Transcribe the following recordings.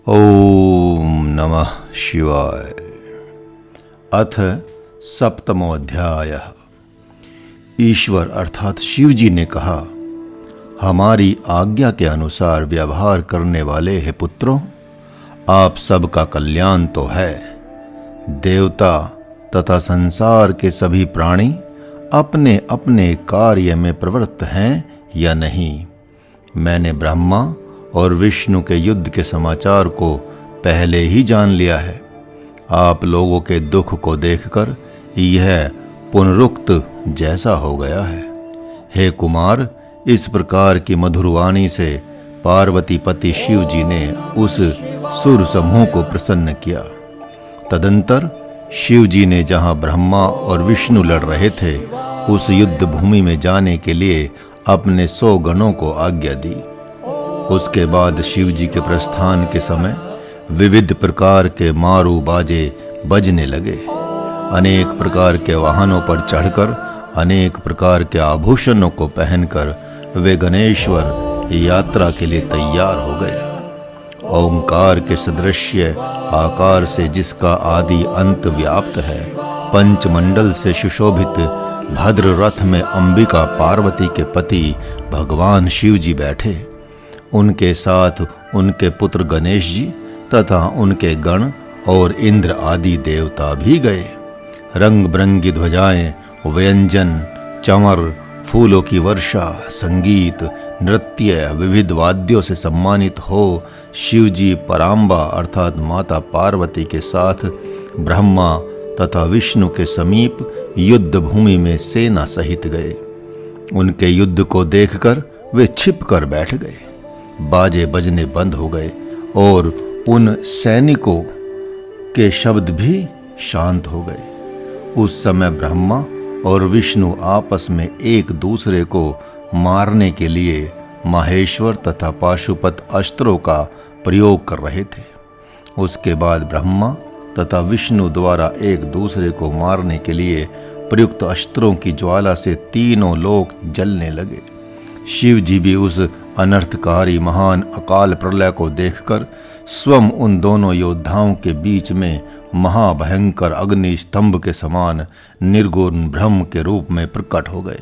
ओम नमः शिवाय। अथ सप्तमोऽध्यायः। ईश्वर अर्थात शिव जी ने कहा, हमारी आज्ञा के अनुसार व्यवहार करने वाले हे पुत्रों, आप सबका कल्याण तो है। देवता तथा संसार के सभी प्राणी अपने अपने कार्य में प्रवृत्त हैं या नहीं। मैंने ब्रह्मा और विष्णु के युद्ध के समाचार को पहले ही जान लिया है। आप लोगों के दुख को देखकर यह पुनरुक्त जैसा हो गया है। हे कुमार, इस प्रकार की मधुर वाणी से पार्वती पति शिव जी ने उस सुर समूह को प्रसन्न किया। तदंतर शिव जी ने जहां ब्रह्मा और विष्णु लड़ रहे थे, उस युद्ध भूमि में जाने के लिए अपने 100 गणों को आज्ञा दी। उसके बाद शिव जी के प्रस्थान के समय विविध प्रकार के मारू बाजे बजने लगे। अनेक प्रकार के वाहनों पर चढ़कर, अनेक प्रकार के आभूषणों को पहनकर वे गणेश्वर यात्रा के लिए तैयार हो गए। ओंकार के सदृश्य आकार से जिसका आदि अंत व्याप्त है, पंचमंडल से सुशोभित भद्र रथ में अंबिका पार्वती के पति भगवान शिव जी बैठे। उनके साथ उनके पुत्र गणेश जी तथा उनके गण और इंद्र आदि देवता भी गए। रंग बिरंगी ध्वजाएं, व्यंजन, चमर, फूलों की वर्षा, संगीत, नृत्य, विविध वाद्यों से सम्मानित हो शिव जी पराम्बा अर्थात माता पार्वती के साथ ब्रह्मा तथा विष्णु के समीप युद्ध भूमि में सेना सहित गए। उनके युद्ध को देखकर वे छिप कर बैठ गए। बाजे बजने बंद हो गए और उन सैनिकों के शब्द भी शांत हो गए। उस समय ब्रह्मा और विष्णु आपस में एक दूसरे को मारने के लिए माहेश्वर तथा पाशुपत अस्त्रों का प्रयोग कर रहे थे। उसके बाद ब्रह्मा तथा विष्णु द्वारा एक दूसरे को मारने के लिए प्रयुक्त अस्त्रों की ज्वाला से तीनों लोक जलने लगे। शिव जी भी उस अनर्थकारी महान अकाल प्रलय को देखकर स्वयं उन दोनों योद्धाओं के बीच में महाभयंकर अग्नि स्तंभ के समान निर्गुण ब्रह्म के रूप में प्रकट हो गए।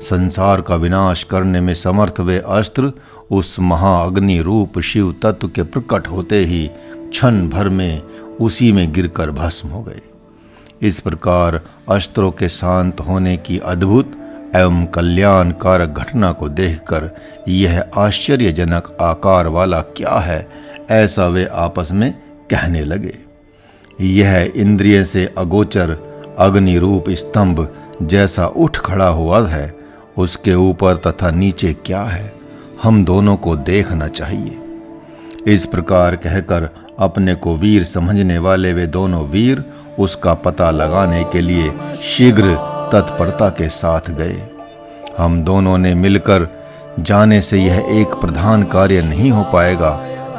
संसार का विनाश करने में समर्थ वे अस्त्र उस महाअग्नि रूप शिव तत्व के प्रकट होते ही क्षण भर में उसी में गिरकर भस्म हो गए। इस प्रकार अस्त्रों के शांत होने की अद्भुत एवं कल्याणकारक घटना को देखकर यह आश्चर्यजनक आकार वाला क्या है, ऐसा वे आपस में कहने लगे। यह इंद्रिय से अगोचर अग्नि रूप स्तंभ जैसा उठ खड़ा हुआ है, उसके ऊपर तथा नीचे क्या है, हम दोनों को देखना चाहिए। इस प्रकार कहकर अपने को वीर समझने वाले वे दोनों वीर उसका पता लगाने के लिए शीघ्र तत्परता के साथ गए। हम दोनों ने मिलकर जाने से यह एक प्रधान कार्य नहीं हो पाएगा,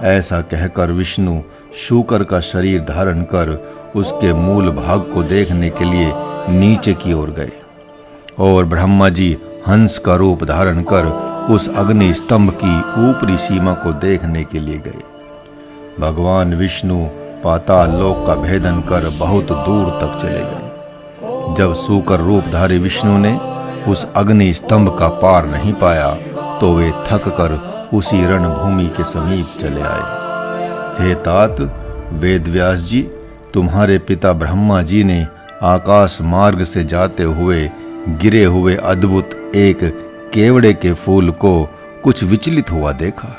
ऐसा कहकर विष्णु शूकर का शरीर धारण कर उसके मूल भाग को देखने के लिए नीचे की ओर गए और ब्रह्मा जी हंस का रूप धारण कर उस अग्नि स्तंभ की ऊपरी सीमा को देखने के लिए गए। भगवान विष्णु पाताल लोक का भेदन कर बहुत दूर तक चले गए। जब शूकर रूपधारी विष्णु ने उस अग्नि स्तंभ का पार नहीं पाया तो वे थक कर उसी रणभूमि के समीप चले आए। हे तात वेदव्यास जी, तुम्हारे पिता ब्रह्मा जी ने आकाश मार्ग से जाते हुए गिरे हुए अद्भुत एक केवड़े के फूल को कुछ विचलित हुआ देखा।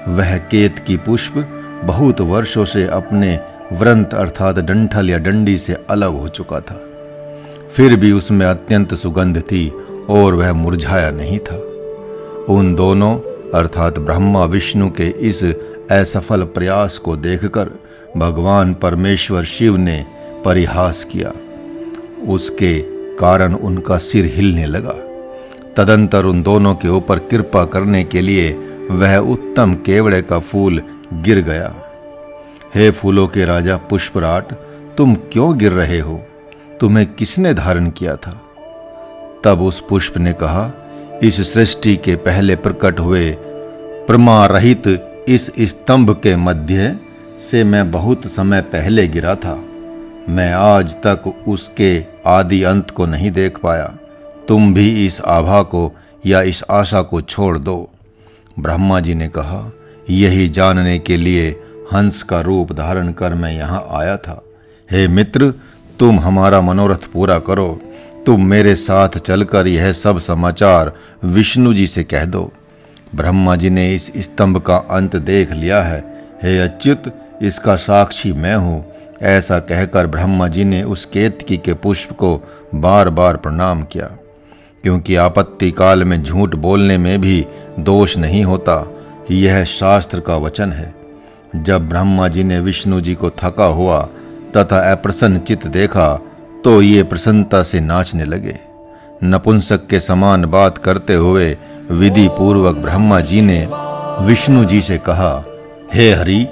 वह केत की पुष्प बहुत वर्षों से अपने व्रंत अर्थात डंठल या डंडी से अलग हो चुका था, फिर भी उसमें अत्यंत सुगंध थी और वह मुरझाया नहीं था। उन दोनों अर्थात ब्रह्मा विष्णु के इस असफल प्रयास को देखकर भगवान परमेश्वर शिव ने परिहास किया। उसके कारण उनका सिर हिलने लगा। तदंतर उन दोनों के ऊपर कृपा करने के लिए वह उत्तम केवड़े का फूल गिर गया। हे फूलों के राजा पुष्पराट, तुम क्यों गिर रहे हो? तुम्हें किसने धारण किया था? तब उस पुष्प ने कहा, इस सृष्टि के पहले प्रकट हुए प्रमारहित इस स्तंभ के मध्य से मैं बहुत समय पहले गिरा था। मैं आज तक उसके आदि अंत को नहीं देख पाया। तुम भी इस आभा को या इस आशा को छोड़ दो। ब्रह्मा जी ने कहा, यही जानने के लिए हंस का रूप धारण कर मैं यहाँ आया था। हे मित्र, तुम हमारा मनोरथ पूरा करो। तुम मेरे साथ चलकर यह सब समाचार विष्णु जी से कह दो। ब्रह्मा जी ने इस स्तंभ का अंत देख लिया है। हे अच्युत, इसका साक्षी मैं हूँ। ऐसा कहकर ब्रह्मा जी ने उस केतकी के पुष्प को बार बार प्रणाम किया, क्योंकि आपत्ति काल में झूठ बोलने में भी दोष नहीं होता। यह शास्त्र का वचन है। जब ब्रह्मा जी ने विष्णु जी को थका हुआ तथा अप्रसन्न चित्त देखा तो ये प्रसन्नता से नाचने लगे। नपुंसक के समान बात करते हुए विधि पूर्वक ब्रह्मा जी ने विष्णु जी से कहा, हे हरि,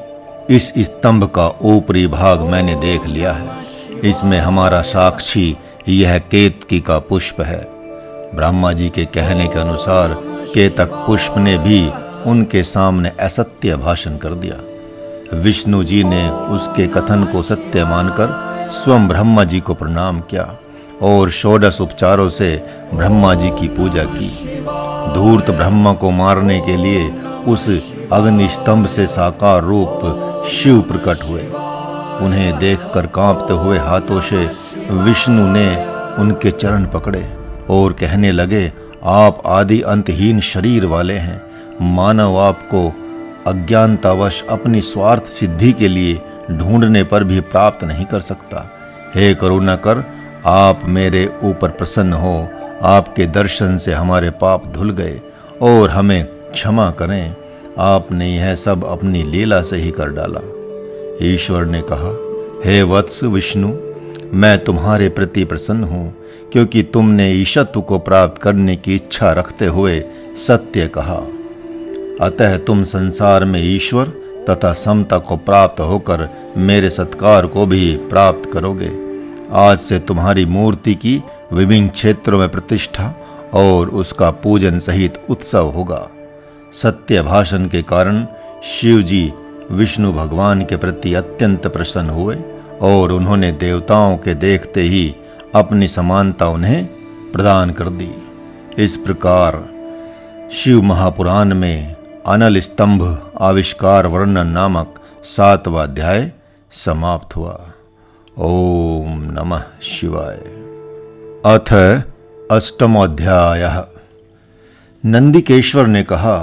इस स्तंभ का ऊपरी भाग मैंने देख लिया है। इसमें हमारा साक्षी यह केतकी का पुष्प है। ब्रह्मा जी के कहने के अनुसार केतक पुष्प ने भी उनके सामने असत्य भाषण कर दिया। विष्णु जी ने उसके कथन को सत्य मानकर स्वयं ब्रह्मा जी को प्रणाम किया और षोडश उपचारों से ब्रह्मा जी की पूजा की। धूर्त ब्रह्मा को मारने के लिए उस अग्नि स्तंभ से साकार रूप शिव प्रकट हुए। उन्हें देखकर कांपते हुए हाथों से विष्णु ने उनके चरण पकड़े और कहने लगे, आप आदि अंतहीन शरीर वाले हैं। मानव आपको अज्ञानतावश अपनी स्वार्थ सिद्धि के लिए ढूंढने पर भी प्राप्त नहीं कर सकता। हे करुणा कर, आप मेरे ऊपर प्रसन्न हो। आपके दर्शन से हमारे पाप धुल गए और हमें क्षमा करें। आपने यह सब अपनी लीला से ही कर डाला। ईश्वर ने कहा, हे वत्स विष्णु, मैं तुम्हारे प्रति प्रसन्न हूँ, क्योंकि तुमने ईशत्व को प्राप्त करने की इच्छा रखते हुए सत्य कहा। अतः तुम संसार में ईश्वर तथा समता को प्राप्त होकर मेरे सत्कार को भी प्राप्त करोगे। आज से तुम्हारी मूर्ति की विभिन्न क्षेत्रों में प्रतिष्ठा और उसका पूजन सहित उत्सव होगा। सत्य भाषण के कारण शिव जी विष्णु भगवान के प्रति अत्यंत प्रसन्न हुए और उन्होंने देवताओं के देखते ही अपनी समानता उन्हें प्रदान कर दी। इस प्रकार शिव महापुराण में अनल स्तंभ आविष्कार वर्णन नामक 7वां अध्याय समाप्त हुआ। ओम नमः शिवाय। अथ 8वां अध्याय। नंदिकेश्वर ने कहा,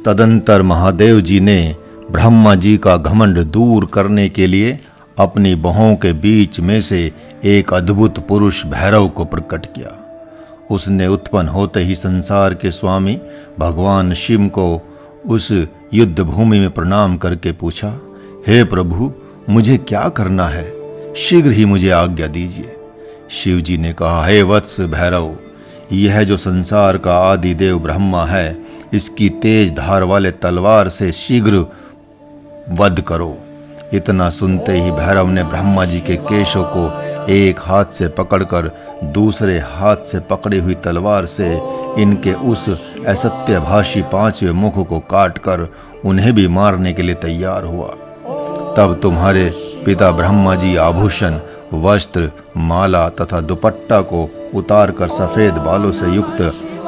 तदंतर महादेव जी ने ब्रह्मा जी का घमंड दूर करने के लिए अपनी बाहों के बीच में से एक अद्भुत पुरुष भैरव को प्रकट किया। उसने उत्पन्न होते ही संसार के स्वामी भगवान शिव को उस युद्ध भूमि में प्रणाम करके पूछा, हे प्रभु, मुझे क्या करना है? शीघ्र ही मुझे आज्ञा दीजिए। शिव जी ने कहा, हे वत्स भैरव, यह जो संसार का आदि देव ब्रह्मा है, इसकी तेज धार वाले तलवार से शीघ्र वध करो। इतना सुनते ही भैरव ने ब्रह्मा जी के केशों को एक हाथ से पकड़कर दूसरे हाथ से पकड़ी हुई तलवार से इनके उस असत्यभाषी 5वें मुख को काटकर उन्हें भी मारने के लिए तैयार हुआ। तब तुम्हारे पिता ब्रह्मा जी आभूषण, वस्त्र, माला तथा दुपट्टा को उतारकर सफेद बालों से युक्त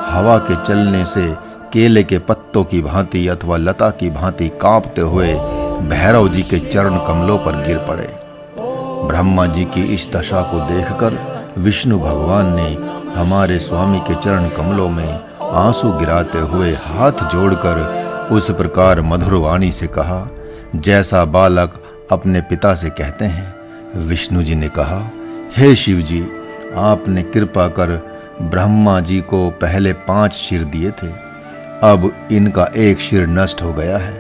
हवा के चलने से केले के पत्तों की भांति अथवा लता की भांति कांपते हुए भैरव जी के चरण कमलों पर गिर पड़े। ब्रह्मा जी की इस दशा को देखकर विष्णु भगवान ने हमारे स्वामी के चरण कमलों में आंसू गिराते हुए हाथ जोड़कर उस प्रकार मधुर वाणी से कहा, जैसा बालक अपने पिता से कहते हैं। विष्णु जी ने कहा, हे शिव जी, आपने कृपा कर ब्रह्मा जी को पहले 5 सिर दिए थे, अब इनका एक सिर नष्ट हो गया है।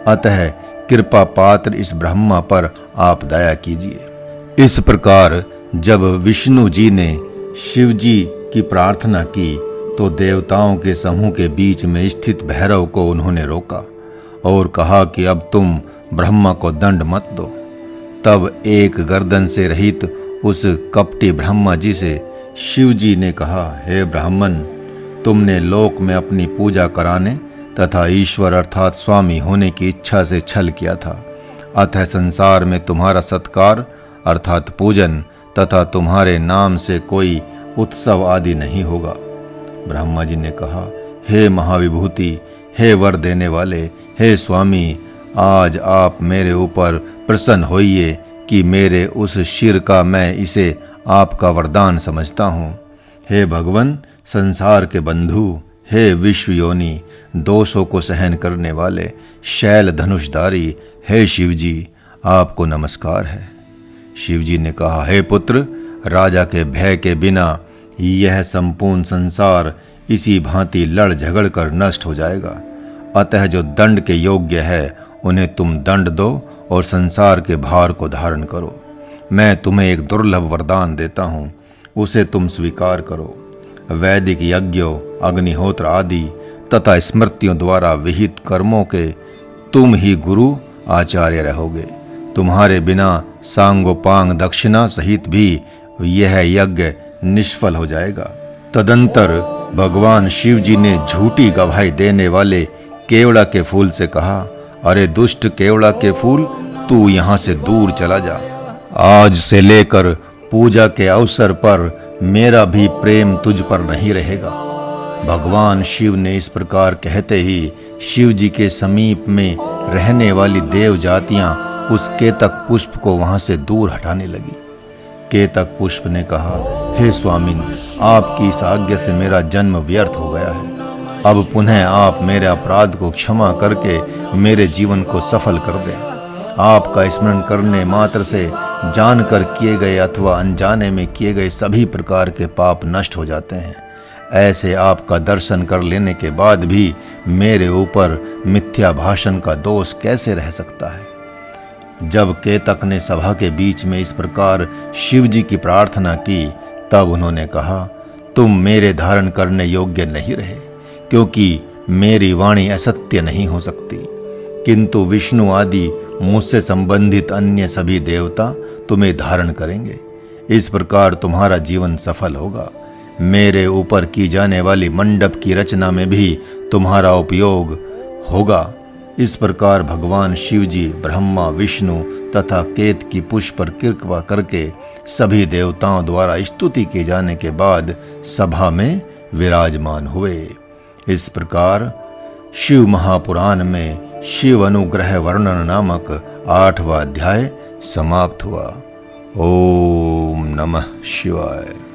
अतः कृपा पात्र इस ब्रह्मा पर आप दया कीजिए। इस प्रकार जब विष्णु जी ने शिव जी की प्रार्थना की तो देवताओं के समूह के बीच में स्थित भैरव को उन्होंने रोका और कहा कि अब तुम ब्रह्मा को दंड मत दो। तब एक गर्दन से रहित उस कपटी ब्रह्मा जी से शिव जी ने कहा, हे ब्राह्मण, तुमने लोक में अपनी पूजा कराने तथा ईश्वर अर्थात स्वामी होने की इच्छा से छल किया था। अतः संसार में तुम्हारा सत्कार अर्थात पूजन तथा तुम्हारे नाम से कोई उत्सव आदि नहीं होगा। ब्रह्मा जी ने कहा, हे महाविभूति, हे वर देने वाले, हे स्वामी, आज आप मेरे ऊपर प्रसन्न होइए कि मेरे उस शिर का मैं इसे आपका वरदान समझता हूँ। हे भगवन, संसार के बंधु, हे विश्व योनि, दोषों को सहन करने वाले, शैल धनुषधारी, हे शिवजी, आपको नमस्कार है। शिवजी ने कहा, हे पुत्र, राजा के भय के बिना यह संपूर्ण संसार इसी भांति लड़ झगड़ कर नष्ट हो जाएगा। अतः जो दंड के योग्य है उन्हें तुम दंड दो और संसार के भार को धारण करो। मैं तुम्हें एक दुर्लभ वरदान देता हूँ, उसे तुम स्वीकार करो। वैदिक यज्ञों, अग्निहोत्र आदि तथा स्मृतियों द्वारा विहित कर्मों के तुम ही गुरु आचार्य रहोगे। तुम्हारे बिना सांगोपांग दक्षिणा सहित भी यह यज्ञ निष्फल हो जाएगा। तदंतर भगवान शिव जी ने झूठी गवाही देने वाले केवड़ा के फूल से कहा, अरे दुष्ट केवड़ा के फूल, तू यहाँ से दूर चला जा। आज से लेकर पूजा के अवसर पर मेरा भी प्रेम तुझ पर नहीं रहेगा। भगवान शिव ने इस प्रकार कहते ही शिव जी के समीप में रहने वाली देव जातियां उस केतक पुष्प को वहां से दूर हटाने लगी। केतक पुष्प ने कहा, हे स्वामिन, आपकी इस आज्ञा से मेरा जन्म व्यर्थ हो गया है। अब पुनः आप मेरे अपराध को क्षमा करके मेरे जीवन को सफल कर दें। आपका स्मरण करने मात्र से जानकर किए गए अथवा अनजाने में किए गए सभी प्रकार के पाप नष्ट हो जाते हैं। ऐसे आपका दर्शन कर लेने के बाद भी मेरे ऊपर मिथ्या भाषण का दोष कैसे रह सकता है। जब केतक ने सभा के बीच में इस प्रकार शिव जी की प्रार्थना की, तब उन्होंने कहा, तुम मेरे धारण करने योग्य नहीं रहे, क्योंकि मेरी वाणी असत्य नहीं हो सकती। किंतु विष्णु आदि मुझसे संबंधित अन्य सभी देवता तुम्हें धारण करेंगे। इस प्रकार तुम्हारा जीवन सफल होगा। मेरे ऊपर की जाने वाली मंडप की रचना में भी तुम्हारा उपयोग होगा। इस प्रकार भगवान शिव जी ब्रह्मा, विष्णु तथा केत की पुष्प पर कृपा करके सभी देवताओं द्वारा स्तुति किए जाने के बाद सभा में विराजमान हुए। इस प्रकार शिव महापुराण में शिव अनुग्रह वर्णन नामक 8वां अध्याय समाप्त हुआ। ओम नमः शिवाय।